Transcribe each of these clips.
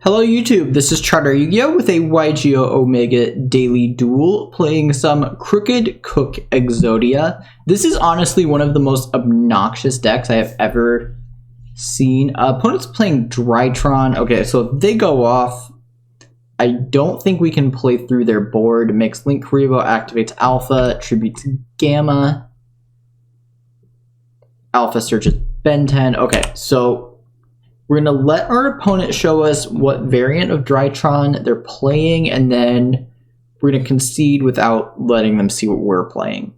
Hello YouTube, this is ChardarYuGiOh with a YGO Omega daily duel playing some Crooked Cook Exodia. This is honestly one of the most obnoxious decks I have ever seen. Opponent's playing Drytron. Okay, so if they go off, I don't think we can play through their board. Makes Link Kuriboh, activates Alpha, tributes Gamma. Alpha searches Ben 10. Okay, so we're going to let our opponent show us what variant of Drytron they're playing, and then we're going to concede without letting them see what we're playing.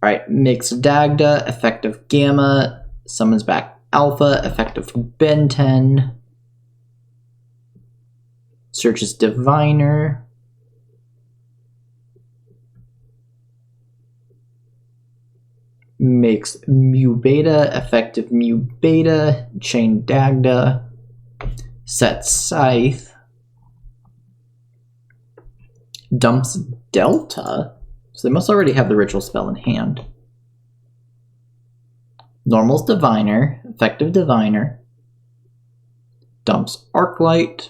Alright, makes Dagda, effective Gamma, summons back Alpha, effective Ben 10, searches Diviner, makes Mu Beta, effective Mu Beta, chain Dagda, sets Scythe, dumps Delta, so they must already have the ritual spell in hand. Normals Diviner, effective Diviner, dumps Arclight,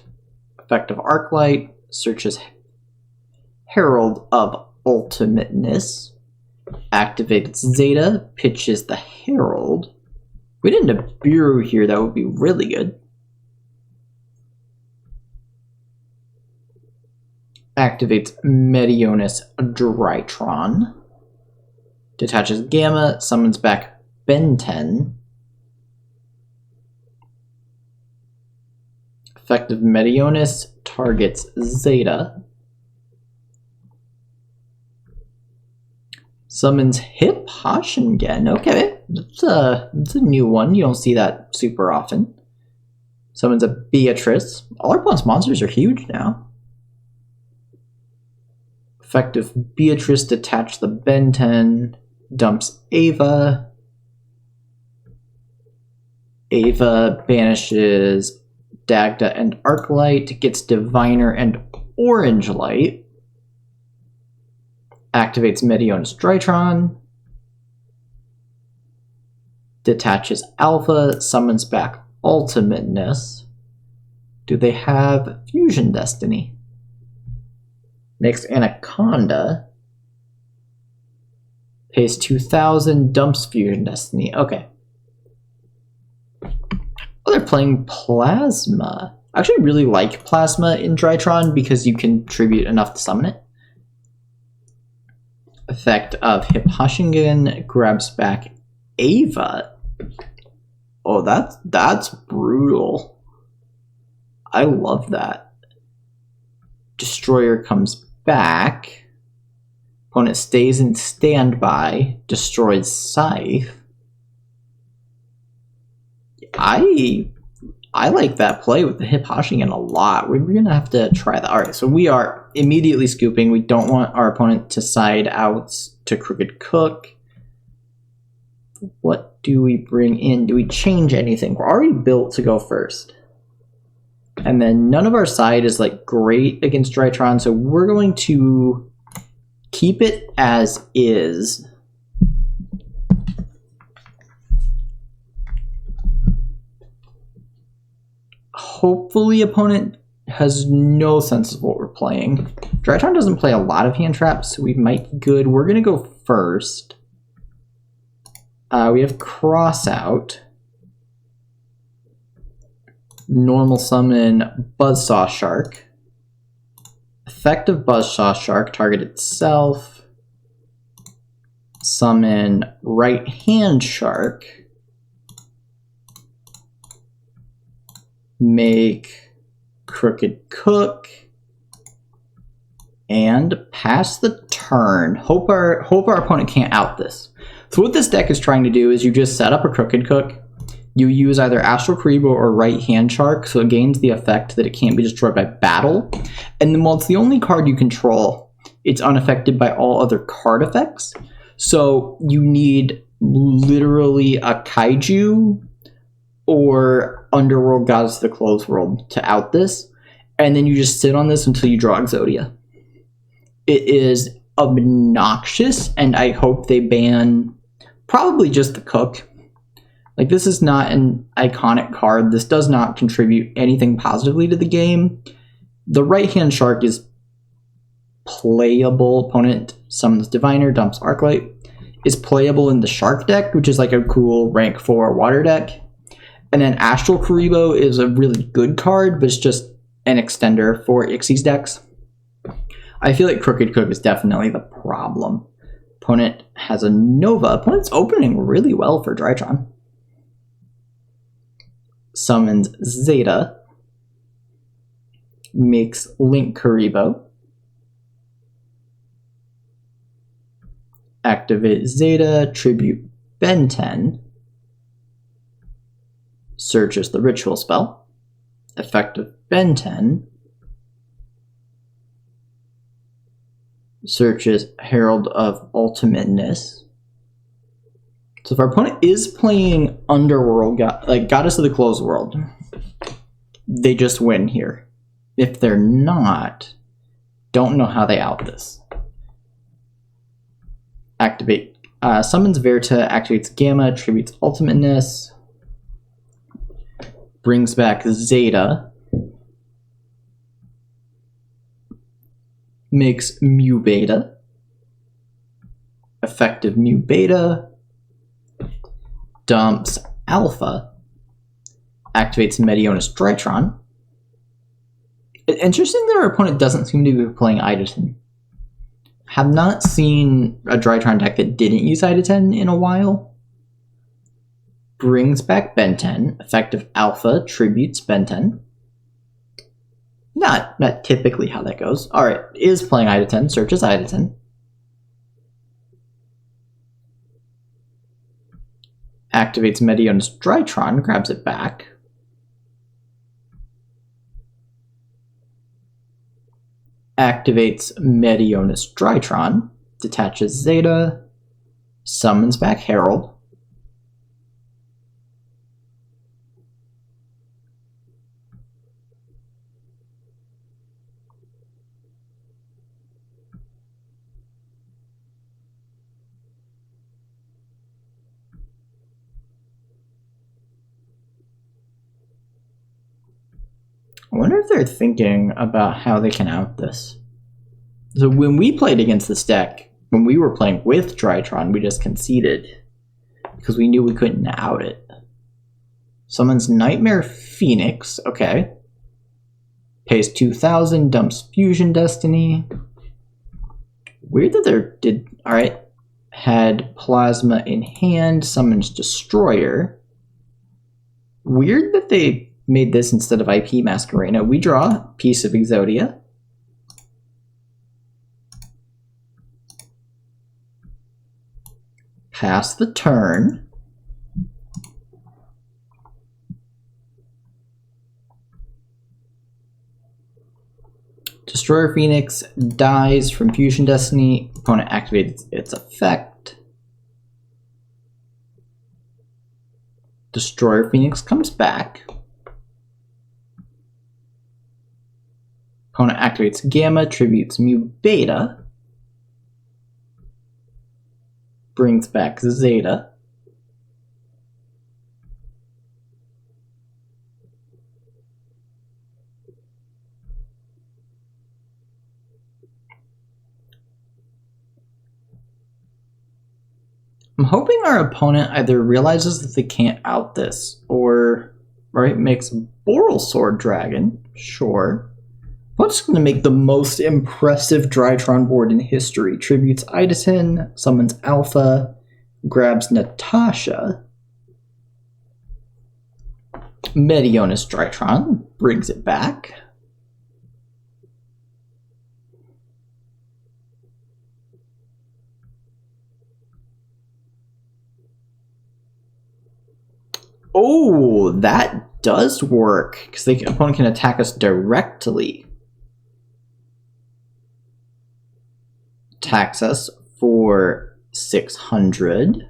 effective Arclight, searches Herald of Ultimateness, activates Zeta, pitches the Herald. If we didn't have Bureau here, that would be really good. Activates Medionis Drytron. Detaches Gamma, summons back Ben 10. Effective Medionis targets Zeta. Summons Hip Hashingen. Okay, that's a new one. You don't see that super often. Summons a Beatrice. All our opponent's monsters are huge now. Effective Beatrice, detach the Ben 10. Dumps Ava. Ava banishes Dagda and Arclight. Gets Diviner and Orange Light. Activates Medionis Drytron, detaches Alpha, summons back Ultimateness. Do they have Fusion Destiny? Makes Anaconda, pays 2,000, dumps Fusion Destiny. Okay. Oh, they're playing Plasma. I actually really like Plasma in Drytron because you can tribute enough to summon it. Effect of Hip Hashingen grabs back Ava. Oh, that's brutal. I love that. Destroyer comes back. Opponent stays in standby. Destroys Scythe. I like that play with the Hip Hashingen a lot. We're going to have to try that. Alright, so we are immediately scooping. We don't want our opponent to side out to Crooked Cook. What do we bring in? Do we change anything? We're already built to go first. And then none of our side is like great against Drytron, so we're going to keep it as is. Hopefully opponent has no sense of what we're playing. Drytron doesn't play a lot of hand traps, so we might be good. We're going to go first. We have Cross Out. Normal summon Buzzsaw Shark. Effective Buzzsaw Shark, target itself. Summon Right Hand Shark. Make Crooked Cook and pass the turn. Hope our opponent can't out this. So what this deck is trying to do is you just set up a Crooked Cook. You use either Astral Kuriboh or Right Hand Shark, so it gains the effect that it can't be destroyed by battle. And then while it's the only card you control, it's unaffected by all other card effects. So you need literally a Kaiju or Underworld Gods of the Closed World to out this, and then you just sit on this until you draw Exodia. It is obnoxious, and I hope they ban probably just the Cook. Like, this is not an iconic card. This does not contribute anything positively to the game. The right-hand shark is playable. Opponent summons Diviner, dumps Arclight. Is playable in the shark deck, which is like a cool rank 4 water deck. And then Astral Karibo is a really good card, but it's just an extender for Ixie's decks. I feel like Crooked Cook is definitely the problem. Opponent has a Nova. Opponent's opening really well for Drytron. Summons Zeta. Makes Link Karibo. Activate Zeta, tribute Ben 10. Searches the ritual spell. Effective Ben 10. Searches Herald of Ultimateness. So if our opponent is playing Underworld, like Goddess of the Closed World, they just win here. If they're not, don't know how they out this. Activate. Summons Verta, activates Gamma, tributes Ultimateness. Brings back Zeta. Makes Mu Beta. Effective Mu Beta. Dumps Alpha. Activates Medionis Drytron. Interesting that our opponent doesn't seem to be playing Idleton. Have not seen a Drytron deck that didn't use Idleton in a while. Brings back Ben 10. Effective Alpha tributes Ben 10. Not typically how that goes. Alright, is playing Idleton, searches Idleton. Activates Medionis Drytron, grabs it back. Activates Medionis Drytron, detaches Zeta, summons back Herald. I wonder if they're thinking about how they can out this. So when we played against this deck, when we were playing with Drytron, we just conceded because we knew we couldn't out it. Summons Nightmare Phoenix, okay. Pays 2,000, dumps Fusion Destiny. Weird that alright. Had Plasma in hand, summons Destroyer. Weird that they made this instead of IP Masquerena. We draw a piece of Exodia. Pass the turn. Destroyer Phoenix dies from Fusion Destiny. Opponent activates its effect. Destroyer Phoenix comes back. Opponent activates Gamma, tributes Mu Beta. Brings back Zeta. I'm hoping our opponent either realizes that they can't out this, or right, makes Boral Sword Dragon, sure. I'm just going to make the most impressive Drytron board in history. Tributes Idleton, summons Alpha, grabs Natasha. Medionis Drytron, brings it back. Oh, that does work, because the opponent can attack us directly. Attacks us for 600.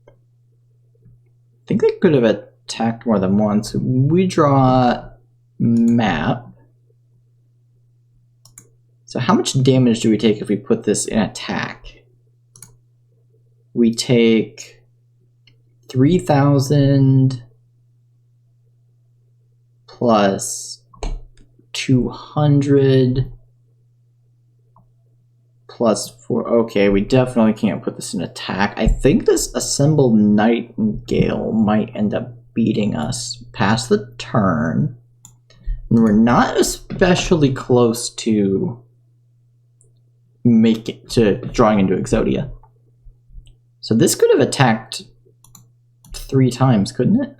I think they could have attacked more than once. We draw map. So how much damage do we take if we put this in attack? We take 3,000 plus 200 plus 4. Okay, we definitely can't put this in attack. I think this assembled Nightingale might end up beating us past the turn. And we're not especially close to drawing into Exodia. So this could have attacked 3 times, couldn't it?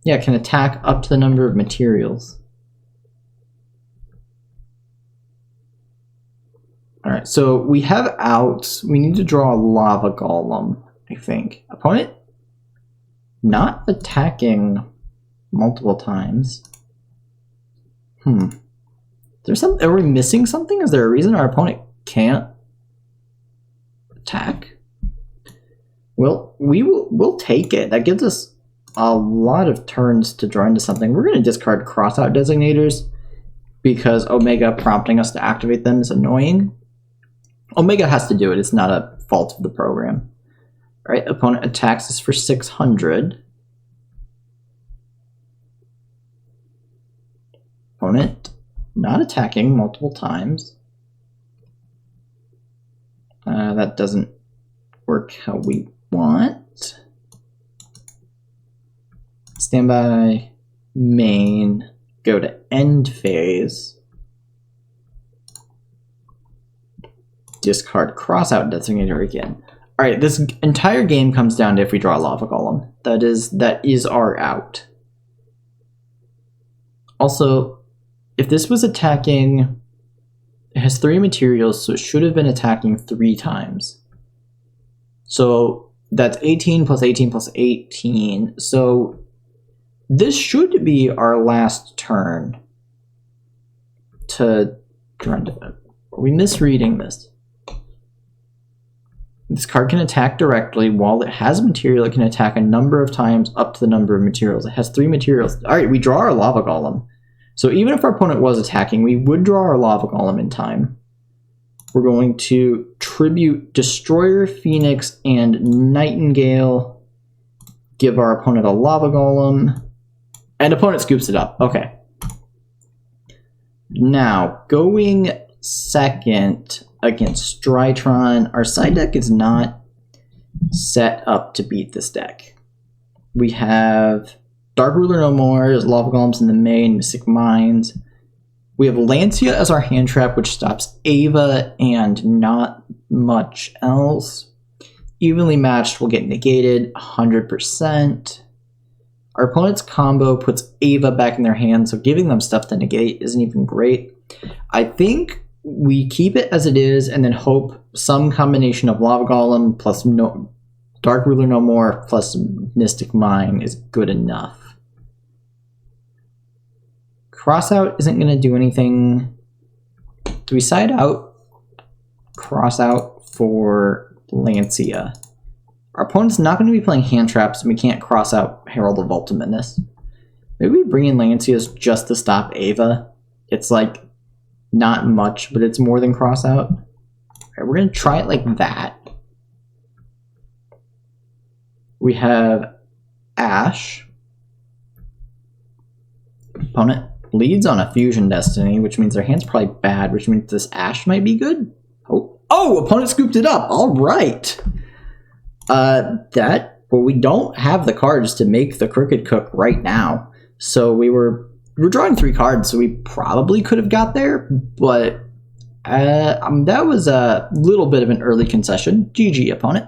Yeah, it can attack up to the number of materials. Alright, so we have outs. We need to draw a lava golem, I think. Opponent not attacking multiple times. Are we missing something? Is there a reason our opponent can't attack? Well, we'll take it. That gives us a lot of turns to draw into something. We're going to discard crossout designators because Omega prompting us to activate them is annoying. Omega has to do it. It's not a fault of the program. All right, opponent attacks us for 600. Opponent not attacking multiple times. That doesn't work how we want. Standby, main, go to end phase. Discard crossout designator again. All right, this entire game comes down to if we draw a lava golem. That is our out. Also, if this was attacking, it has 3 materials, so it should have been attacking 3 times. So that's 18 plus 18 plus 18. So this should be our last turn to draw into it. Are we misreading this? This card can attack directly. While it has material, it can attack a number of times up to the number of materials. It has 3 materials. All right, we draw our lava golem. So even if our opponent was attacking, we would draw our lava golem in time. We're going to tribute Destroyer, Phoenix, and Nightingale. Give our opponent a lava golem. And opponent scoops it up. Okay. Now, going second against Drytron, our side deck is not set up to beat this deck. We have Dark Ruler No More, there's Lava Golems in the main, Mystic Mines. We have Lancia as our hand trap, which stops Ava and not much else. Evenly Matched will get negated 100%. Our opponent's combo puts Ava back in their hand, so giving them stuff to negate isn't even great. I think we keep it as it is and then hope some combination of Lava Golem plus Dark Ruler No More plus Mystic Mine is good enough. Crossout isn't going to do anything. Do we side out Crossout for Lancia? Our opponent's not going to be playing hand traps, and we can't cross out Herald of Ultimateness. Maybe we bring in Lancia's just to stop Ava. It's like not much, but it's more than crossout. All right, we're going to try it like that. We have Ash. Opponent leads on a Fusion Destiny, which means their hand's probably bad, which means this Ash might be good. Oh, opponent scooped it up. All right. Well, we don't have the cards to make the Crooked Cook right now. So we're drawing 3 cards, so we probably could have got there, but that was a little bit of an early concession. GG, opponent.